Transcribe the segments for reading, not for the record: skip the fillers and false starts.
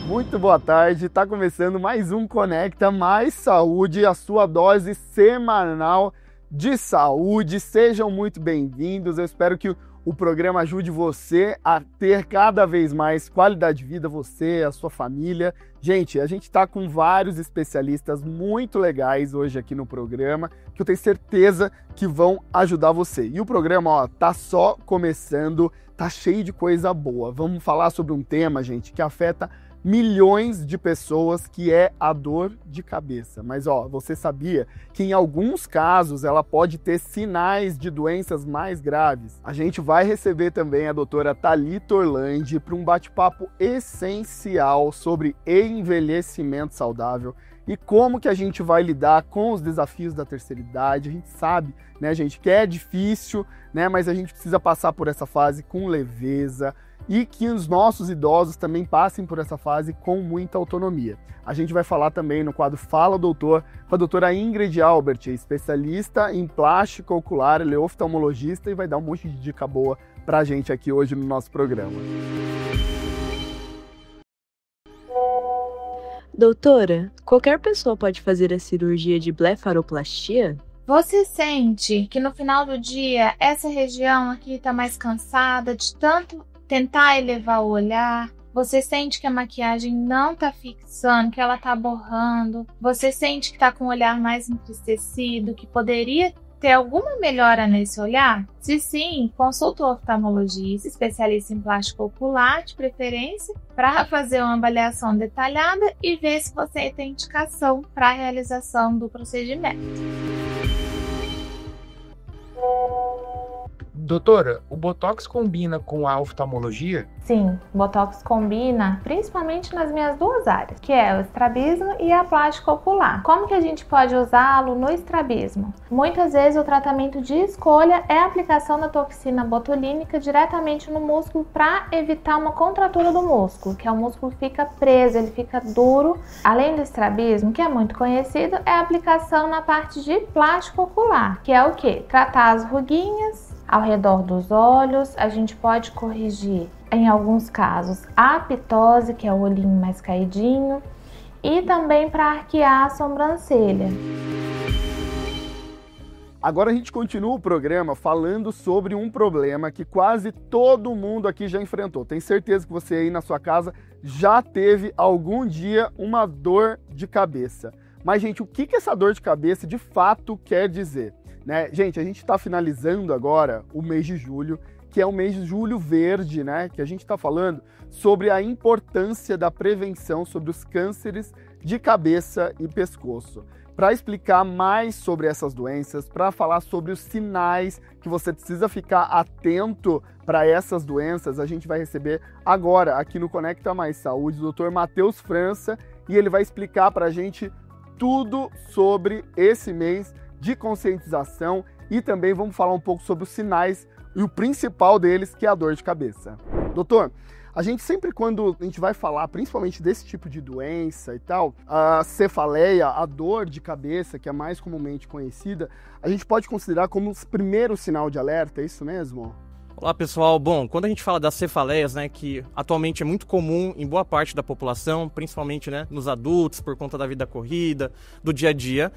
Muito boa tarde, está começando mais um Conecta Mais Saúde, a sua dose semanal de saúde. Sejam muito bem-vindos, eu espero que o programa ajude você a ter cada vez mais qualidade de vida, você, a sua família. Gente, a gente está com vários especialistas muito legais hoje aqui no programa, que eu tenho certeza que vão ajudar você. E o programa, tá só começando, tá cheio de coisa boa. Vamos falar sobre um tema, gente, que afeta milhões de pessoas, que é a dor de cabeça. Mas você sabia que em alguns casos ela pode ter sinais de doenças mais graves? A gente vai receber também a doutora Thalita Orlandi para um bate-papo essencial sobre envelhecimento saudável e como que a gente vai lidar com os desafios da terceira idade. A gente sabe, né, gente, que é difícil, né, mas a gente precisa passar por essa fase com leveza, e que os nossos idosos também passem por essa fase com muita autonomia. A gente vai falar também no quadro Fala Doutor com a doutora Ingrid Albert, especialista em plástica ocular, ela é oftalmologista e vai dar um monte de dica boa pra gente aqui hoje no nosso programa. Doutora, qualquer pessoa pode fazer a cirurgia de blefaroplastia? Você sente que no final do dia essa região aqui está mais cansada de tanto tentar elevar o olhar? Você sente que a maquiagem não tá fixando, que ela tá borrando? Você sente que tá com o olhar mais entristecido, que poderia ter alguma melhora nesse olhar? Se sim, consulte o oftalmologista, especialista em plástico ocular, de preferência, para fazer uma avaliação detalhada e ver se você tem indicação para a realização do procedimento. Doutora, o Botox combina com a oftalmologia? Sim, o Botox combina principalmente nas minhas duas áreas, que é o estrabismo e a plástica ocular. Como que a gente pode usá-lo no estrabismo? Muitas vezes o tratamento de escolha é a aplicação da toxina botulínica diretamente no músculo para evitar uma contratura do músculo, que é o músculo fica preso, ele fica duro. Além do estrabismo, que é muito conhecido, é a aplicação na parte de plástico ocular, que é o quê? Tratar as ruguinhas ao redor dos olhos. A gente pode corrigir, em alguns casos, a ptose, que é o olhinho mais caidinho, e também para arquear a sobrancelha. Agora a gente continua o programa falando sobre um problema que quase todo mundo aqui já enfrentou. Tenho certeza que você aí na sua casa já teve algum dia uma dor de cabeça. Mas, gente, o que essa dor de cabeça de fato quer dizer? Né? Gente, a gente está finalizando agora o mês de julho, que é o mês de julho verde, né? Que a gente está falando sobre a importância da prevenção sobre os cânceres de cabeça e pescoço. Para explicar mais sobre essas doenças, para falar sobre os sinais que você precisa ficar atento para essas doenças, a gente vai receber agora aqui no Conecta Mais Saúde o Dr. Matheus França, e ele vai explicar para a gente tudo sobre esse mês de conscientização, e também vamos falar um pouco sobre os sinais e o principal deles, que é a dor de cabeça. Doutor, a gente sempre, quando a gente vai falar principalmente desse tipo de doença e tal, a cefaleia, a dor de cabeça, que é mais comumente conhecida, a gente pode considerar como o primeiro sinal de alerta, é isso mesmo? Olá pessoal, bom, quando a gente fala das cefaleias, né, que atualmente é muito comum em boa parte da população, principalmente, né, nos adultos, por conta da vida corrida, do dia a dia,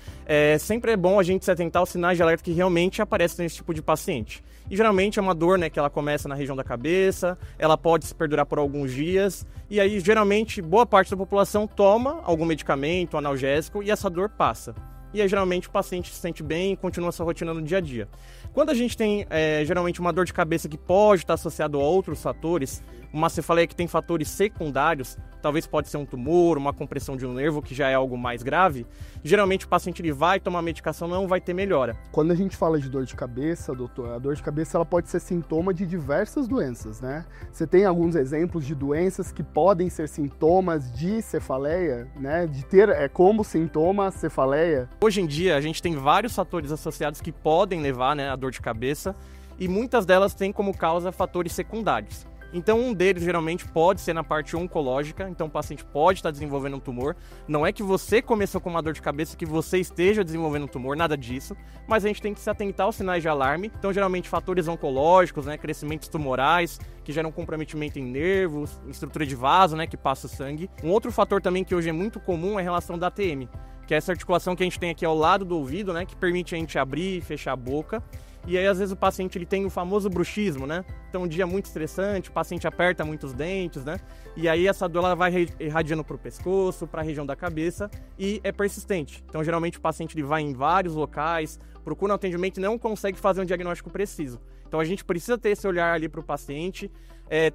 sempre é bom a gente se atentar aos sinais de alerta que realmente aparecem nesse tipo de paciente. E geralmente é uma dor, né, que ela começa na região da cabeça, ela pode se perdurar por alguns dias, e aí geralmente boa parte da população toma algum medicamento, analgésico, e essa dor passa. E aí geralmente o paciente se sente bem e continua sua rotina no dia a dia. Quando a gente tem geralmente uma dor de cabeça que pode estar associado a outros fatores, uma cefaleia que tem fatores secundários, talvez pode ser um tumor, uma compressão de um nervo, que já é algo mais grave, geralmente o paciente ele vai tomar medicação, não vai ter melhora. Quando a gente fala de dor de cabeça, doutor, a dor de cabeça ela pode ser sintoma de diversas doenças, né? Você tem alguns exemplos de doenças que podem ser sintomas de cefaleia, né? De ter como sintoma a cefaleia? Hoje em dia a gente tem vários fatores associados que podem levar, né, a dor de cabeça, e muitas delas têm como causa fatores secundários. Então, um deles geralmente pode ser na parte oncológica, então o paciente pode estar desenvolvendo um tumor. Não é que você começou com uma dor de cabeça que você esteja desenvolvendo um tumor, nada disso, mas a gente tem que se atentar aos sinais de alarme. Então, geralmente, fatores oncológicos, né, crescimentos tumorais, que geram comprometimento em nervos, em estrutura de vaso, né, que passa o sangue. Um outro fator também que hoje é muito comum é a relação da ATM, que é essa articulação que a gente tem aqui ao lado do ouvido, né, que permite a gente abrir e fechar a boca. E aí, às vezes, o paciente ele tem o famoso bruxismo, né? Então, um dia muito estressante, o paciente aperta muito os dentes, né? E aí, essa dor ela vai irradiando para o pescoço, para a região da cabeça e é persistente. Então, geralmente, o paciente ele vai em vários locais, procura um atendimento e não consegue fazer um diagnóstico preciso. Então, a gente precisa ter esse olhar ali para o paciente.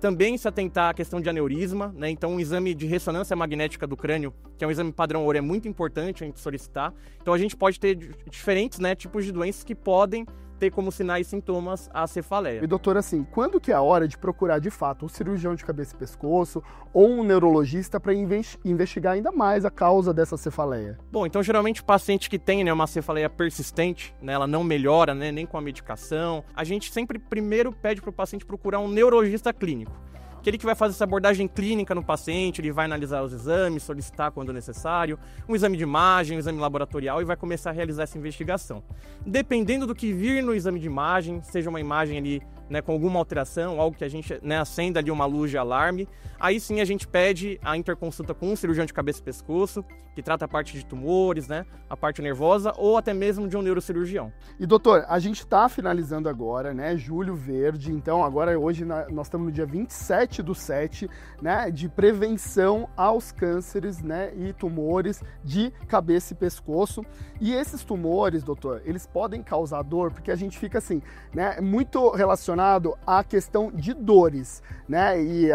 Também se atentar à questão de aneurisma, né? Então, um exame de ressonância magnética do crânio, que é um exame padrão ouro, é muito importante a gente solicitar. Então, a gente pode ter diferentes, né, tipos de doenças que podem ter como sinais e sintomas a cefaleia. E doutor, assim, quando que é a hora de procurar de fato um cirurgião de cabeça e pescoço ou um neurologista para investigar ainda mais a causa dessa cefaleia? Bom, então geralmente o paciente que tem, né, uma cefaleia persistente, né, ela não melhora, né, nem com a medicação, a gente sempre primeiro pede para o paciente procurar um neurologista clínico. Aquele que vai fazer essa abordagem clínica no paciente, ele vai analisar os exames, solicitar quando necessário, um exame de imagem, um exame laboratorial e vai começar a realizar essa investigação. Dependendo do que vir no exame de imagem, seja uma imagem ali, né, com alguma alteração, algo que a gente, né, acenda ali uma luz de alarme, aí sim a gente pede a interconsulta com um cirurgião de cabeça e pescoço, que trata a parte de tumores, né, a parte nervosa ou até mesmo de um neurocirurgião. E doutor, a gente está finalizando agora, né, Julho Verde, então agora hoje nós estamos no dia 27/7, né, de prevenção aos cânceres, né, e tumores de cabeça e pescoço. E esses tumores, doutor, eles podem causar dor, porque a gente fica assim, né, muito relacionado à questão de dores, né, e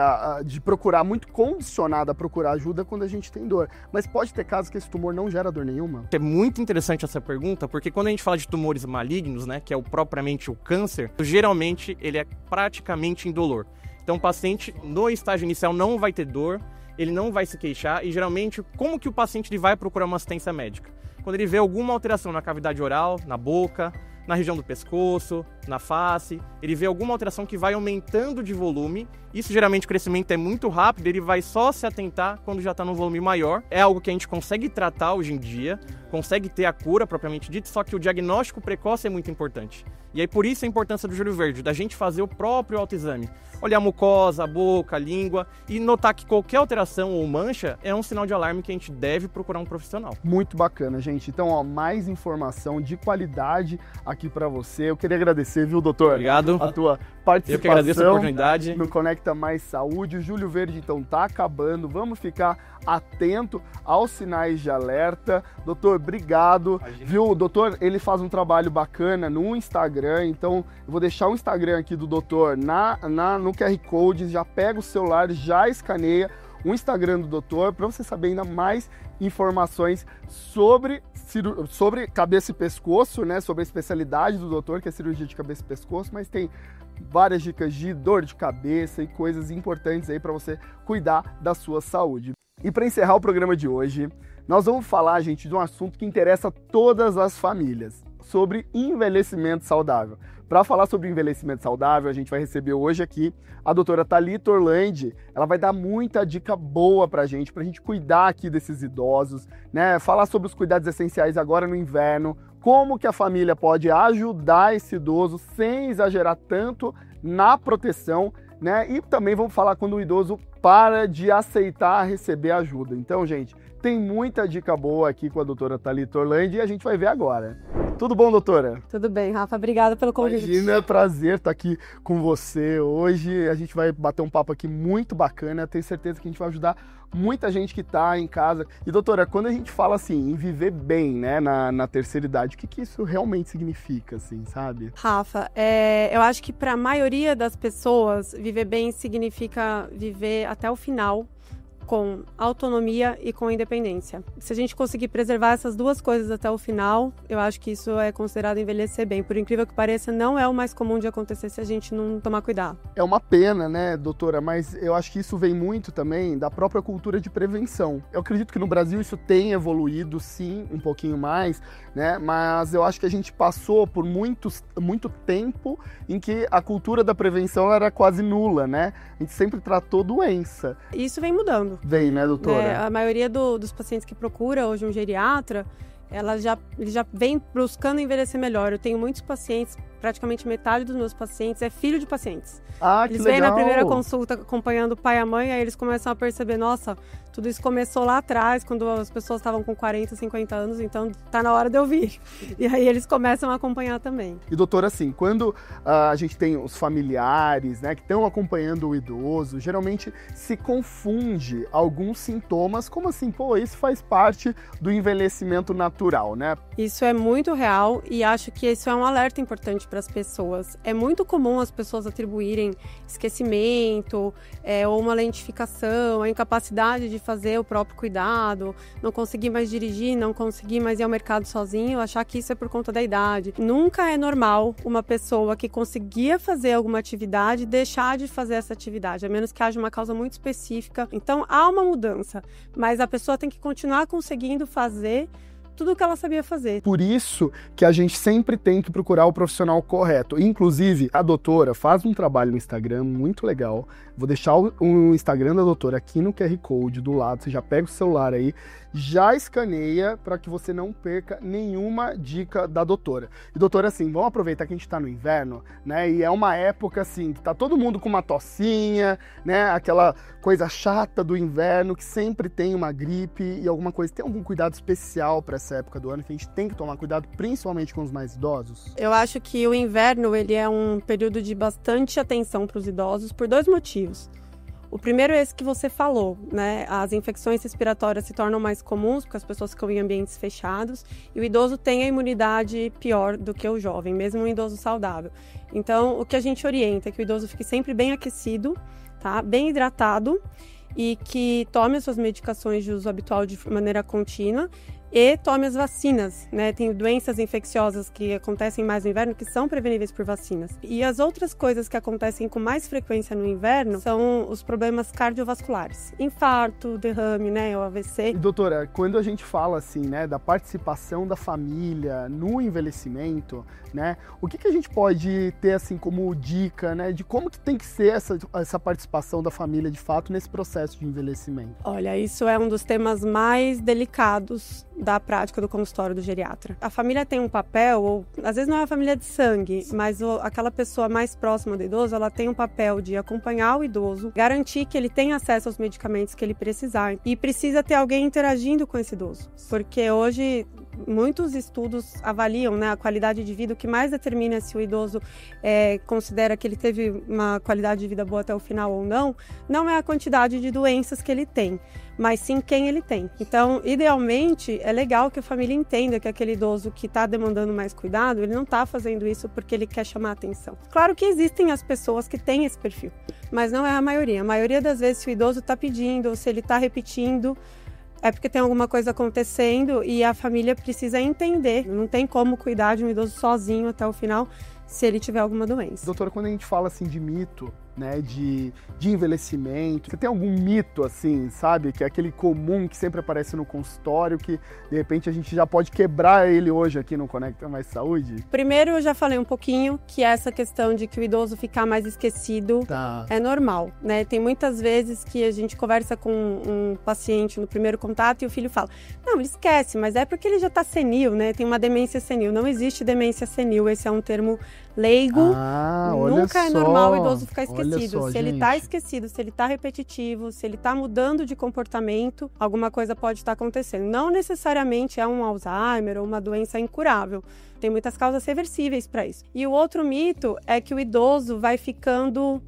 de procurar, muito condicionado a procurar ajuda quando a gente tem dor. Mas pode ter casos que esse tumor não gera dor nenhuma? É muito interessante essa pergunta, porque quando a gente fala de tumores malignos, né, que é propriamente o câncer, geralmente ele é praticamente indolor. Então o paciente no estágio inicial não vai ter dor, ele não vai se queixar e geralmente como que o paciente ele vai procurar uma assistência médica? Quando ele vê alguma alteração na cavidade oral, na boca, na região do pescoço, na face, ele vê alguma alteração que vai aumentando de volume. Isso geralmente o crescimento é muito rápido, ele vai só se atentar quando já está num volume maior. É algo que a gente consegue tratar hoje em dia, consegue ter a cura propriamente dita, só que o diagnóstico precoce é muito importante. E aí por isso a importância do Julho Verde, da gente fazer o próprio autoexame. Olhar a mucosa, a boca, a língua e notar que qualquer alteração ou mancha é um sinal de alarme que a gente deve procurar um profissional. Muito bacana, gente. Então, ó, mais informação de qualidade aqui para você. Eu queria agradecer, viu, doutor? Obrigado. A tua participação. Eu que agradeço a oportunidade. No Conecta Mais Saúde. O Julho Verde, então, tá acabando. Vamos ficar atento aos sinais de alerta. Doutor, obrigado. Viu, o doutor, ele faz um trabalho bacana no Instagram, então eu vou deixar o Instagram aqui do doutor no QR Code, já pega o celular, já escaneia o Instagram do doutor para você saber ainda mais informações sobre cabeça e pescoço, né, sobre a especialidade do doutor, que é cirurgia de cabeça e pescoço, mas tem várias dicas de dor de cabeça e coisas importantes aí para você cuidar da sua saúde. E para encerrar o programa de hoje, nós vamos falar, gente, de um assunto que interessa todas as famílias, sobre envelhecimento saudável. Para falar sobre envelhecimento saudável, a gente vai receber hoje aqui a doutora Thalita Orlandi. Ela vai dar muita dica boa pra gente cuidar aqui desses idosos, né? Falar sobre os cuidados essenciais agora no inverno, como que a família pode ajudar esse idoso sem exagerar tanto na proteção, né? E também vamos falar quando o idoso para de aceitar receber ajuda. Então, gente, tem muita dica boa aqui com a doutora Thalita Orlandi e a gente vai ver agora. Tudo bom, doutora? Tudo bem, Rafa. Obrigada pelo convite. Imagina, é prazer estar aqui com você hoje. A gente vai bater um papo aqui muito bacana. Tenho certeza que a gente vai ajudar muita gente que está em casa. E, doutora, quando a gente fala assim, em viver bem, né, na terceira idade, o que isso realmente significa, assim, sabe? Rafa, eu acho que para a maioria das pessoas, viver bem significa viver até o final, com autonomia e com independência. Se a gente conseguir preservar essas duas coisas até o final, eu acho que isso é considerado envelhecer bem. Por incrível que pareça, não é o mais comum de acontecer se a gente não tomar cuidado. É uma pena, né, doutora? Mas eu acho que isso vem muito também da própria cultura de prevenção. Eu acredito que no Brasil isso tem evoluído, sim, um pouquinho mais, né? Mas eu acho que a gente passou por muito tempo em que a cultura da prevenção era quase nula, né? A gente sempre tratou doença. Isso vem mudando. Vem, né, doutora? A maioria dos pacientes que procura hoje um geriatra, ele já vem buscando envelhecer melhor. Eu tenho muitos pacientes, praticamente metade dos meus pacientes é filho de pacientes. Ah, que eles legal. vêm na primeira consulta acompanhando o pai e a mãe, aí eles começam a perceber, nossa, tudo isso começou lá atrás, quando as pessoas estavam com 40, 50 anos, então tá na hora de eu vir. E aí eles começam a acompanhar também. E doutora, assim, quando a gente tem os familiares, né, que estão acompanhando o idoso, geralmente se confunde alguns sintomas, como assim, pô, isso faz parte do envelhecimento natural, né? Isso é muito real e acho que isso é um alerta importante para as pessoas. É muito comum as pessoas atribuírem esquecimento, ou uma lentificação, a incapacidade de fazer o próprio cuidado, não conseguir mais dirigir, não conseguir mais ir ao mercado sozinho, achar que isso é por conta da idade. Nunca é normal uma pessoa que conseguia fazer alguma atividade deixar de fazer essa atividade, a menos que haja uma causa muito específica. Então há uma mudança, mas a pessoa tem que continuar conseguindo fazer tudo o que ela sabia fazer. Por isso que a gente sempre tem que procurar o profissional correto. Inclusive, a doutora faz um trabalho no Instagram muito legal. Vou deixar o Instagram da doutora aqui no QR Code do lado. Você já pega o celular aí, já escaneia para que você não perca nenhuma dica da doutora. E doutora, assim, vamos aproveitar que a gente tá no inverno, né? E é uma época, assim, que tá todo mundo com uma tossinha, né? Aquela coisa chata do inverno, que sempre tem uma gripe e alguma coisa. Tem algum cuidado especial para essa época do ano que a gente tem que tomar cuidado, principalmente com os mais idosos? Eu acho que o inverno, ele é um período de bastante atenção para os idosos por dois motivos. O primeiro é esse que você falou, né? As infecções respiratórias se tornam mais comuns porque as pessoas ficam em ambientes fechados e o idoso tem a imunidade pior do que o jovem, mesmo um idoso saudável. Então, o que a gente orienta é que o idoso fique sempre bem aquecido, tá? Bem hidratado e que tome as suas medicações de uso habitual de maneira contínua e tome as vacinas, né? Tem doenças infecciosas que acontecem mais no inverno que são preveníveis por vacinas. E as outras coisas que acontecem com mais frequência no inverno são os problemas cardiovasculares. Infarto, derrame, né? O AVC. E, doutora, quando a gente fala assim, né, da participação da família no envelhecimento, né, o que a gente pode ter assim como dica, né, de como que tem que ser essa participação da família de fato nesse processo de envelhecimento? Olha, isso é um dos temas mais delicados da prática do consultório do geriatra. A família tem um papel, ou às vezes não é a família de sangue, mas aquela pessoa mais próxima do idoso, ela tem um papel de acompanhar o idoso, garantir que ele tenha acesso aos medicamentos que ele precisar e precisa ter alguém interagindo com esse idoso, porque hoje muitos estudos avaliam, né, a qualidade de vida. O que mais determina se o idoso considera que ele teve uma qualidade de vida boa até o final ou não é a quantidade de doenças que ele tem, mas sim quem ele tem. Então, idealmente, é legal que a família entenda que aquele idoso que está demandando mais cuidado, ele não está fazendo isso porque ele quer chamar a atenção. Claro que existem as pessoas que têm esse perfil, mas não é a maioria. A maioria das vezes, se o idoso está pedindo ou se ele está repetindo, é porque tem alguma coisa acontecendo e a família precisa entender. Não tem como cuidar de um idoso sozinho até o final se ele tiver alguma doença. Doutora, quando a gente fala assim de mito, né, de envelhecimento, você tem algum mito assim, sabe, que é aquele comum que sempre aparece no consultório, que de repente a gente já pode quebrar ele hoje aqui no Conecta Mais Saúde? Primeiro, eu já falei um pouquinho que essa questão de que o idoso ficar mais esquecido é normal, né? Tem muitas vezes que a gente conversa com um paciente no primeiro contato e o filho fala, não, ele esquece, mas é porque ele já tá senil, né? Tem uma demência senil. Não existe demência senil, esse é um termo leigo. Nunca é normal o idoso ficar esquecido. Só, se ele tá esquecido, se ele tá repetitivo, se ele tá mudando de comportamento, alguma coisa pode estar acontecendo. Não necessariamente é um Alzheimer ou uma doença incurável. Tem muitas causas reversíveis para isso. E o outro mito é que o idoso vai ficando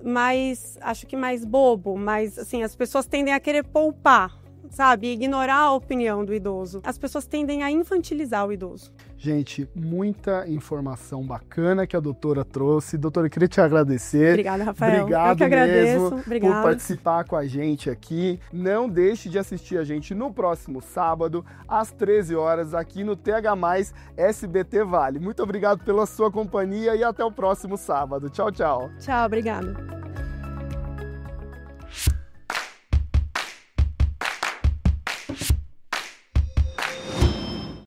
mais, acho que mais bobo, mas assim, as pessoas tendem a querer poupar, sabe, ignorar a opinião do idoso. As pessoas tendem a infantilizar o idoso. Gente, muita informação bacana que a doutora trouxe. Doutora, eu queria te agradecer. Obrigada, Rafael. Obrigado eu que agradeço. mesmo Obrigada. por participar com a gente aqui. Não deixe de assistir a gente no próximo sábado, às 13 horas, aqui no TH+, SBT Vale. Muito obrigado pela sua companhia e até o próximo sábado. Tchau, tchau. Tchau, obrigada.